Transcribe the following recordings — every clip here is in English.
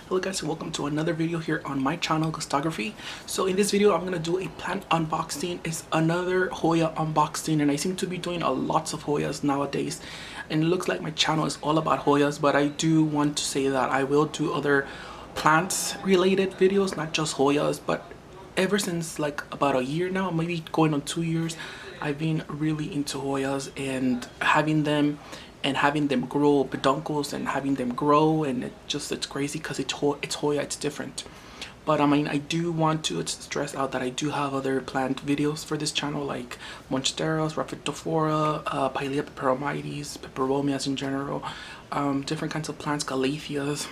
Hello guys, and welcome to another video here on my channel, Gustography. So in this video I'm gonna do a plant unboxing. It's another Hoya unboxing, and I seem to be doing a lots of Hoyas nowadays, and it looks like my channel is all about Hoyas, but I do want to say that I will do other plants related videos, not just Hoyas. But ever since like about a year now, maybe going on 2 years, I've been really into Hoyas and having them grow peduncles and having them grow, and it's crazy because it's Hoya, it's different. But I mean, I do want to stress out that I do have other plant videos for this channel, like monsteras, rhaphidophora, Pilea peperomites, peperomias in general, different kinds of plants, calatheas.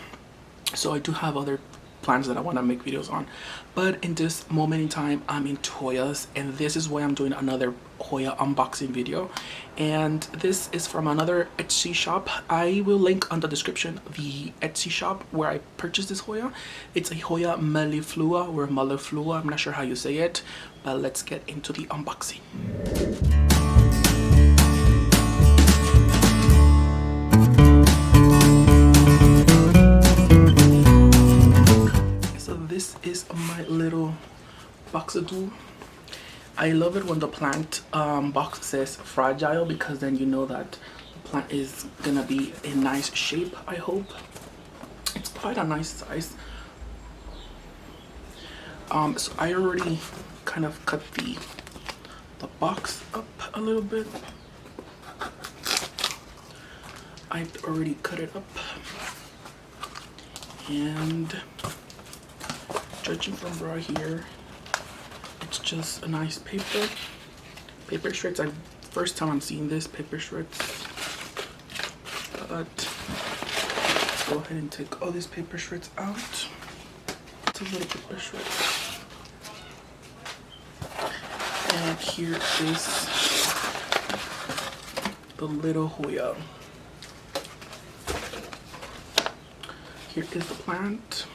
So I do have other plants that I want to make videos on, but in this moment in time I'm into Hoyas, and this is why I'm doing another Hoya unboxing video. And this is from another Etsy shop. I will link on the description the Etsy shop where I purchased this Hoya. It's a HOYA MELIFLUA or MELIFLUA, I'm not sure how you say it, but let's get into the unboxing. This is my little boxadoo. I love it when the plant box says fragile, because then you know that the plant is gonna be in nice shape. I hope it's quite a nice size. So I already kind of cut the box up a little bit. I've already cut it up, and judging from right here, it's just a nice paper shreds. First time I'm seeing this, paper shreds. But let's go ahead and take all these paper shreds out. It's a little paper shreds. And here is the little Hoya. Here is the plant.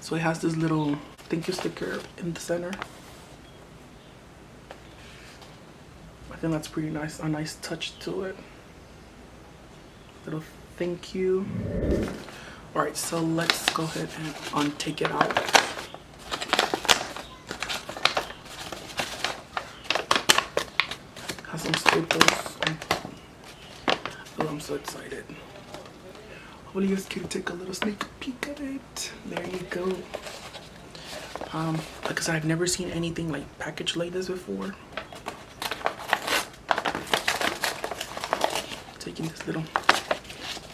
So it has this little thank you sticker in the center. I think that's pretty nice, a nice touch to it. Little thank you. Alright, so let's go ahead and take it out. Has some staples. Oh, I'm so excited. Hopefully you guys can take a little sneak peek at it. There you go. Because I've never seen anything like packaged like this before. Taking this little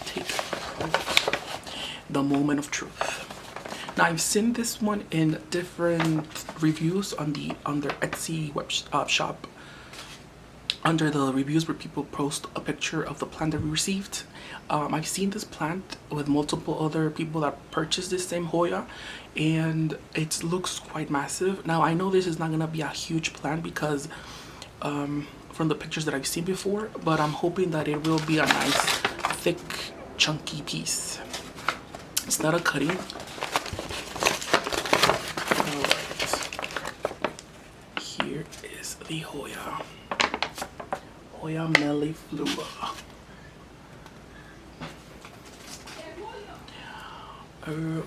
tape out. The moment of truth. Now I've seen this one in different reviews on their Etsy web shop. Under the reviews where people post a picture of the plant that we received. I've seen this plant with multiple other people that purchased this same Hoya, and it looks quite massive. Now I know this is not gonna be a huge plant because from the pictures that I've seen before, but I'm hoping that it will be a nice thick chunky piece. It's not a cutting. Alright, here is the Hoya MELIFLUA.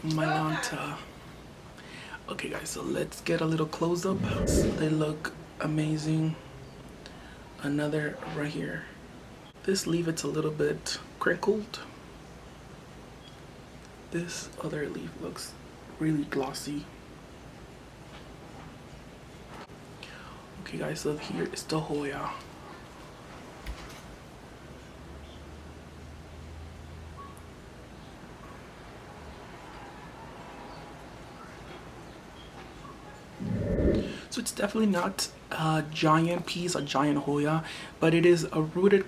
Malanta. Okay guys, so let's get a little close up. They look amazing. Another right here. This leaf, it's a little bit crinkled. This other leaf looks really glossy. Okay guys, so here is the Hoya. So it's definitely not a giant piece, a giant Hoya, but it is a rooted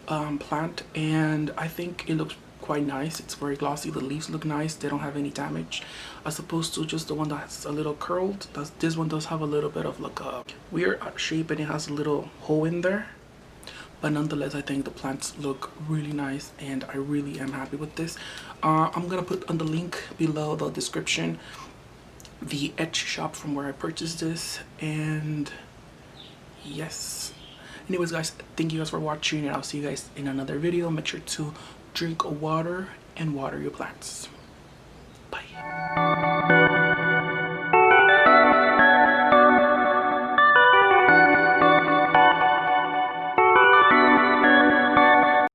plant, and I think it looks quite nice. It's very glossy. The leaves look nice. They don't have any damage, as opposed to just the one that's a little curled. This one does have a little bit of like a weird shape, and it has a little hole in there. But nonetheless, I think the plants look really nice, and I really am happy with this. I'm gonna put on the link below the description the Etsy shop from where I purchased this, and yes. Anyways guys, thank you guys for watching, and I'll see you guys in another video. Make sure to drink water and water your plants.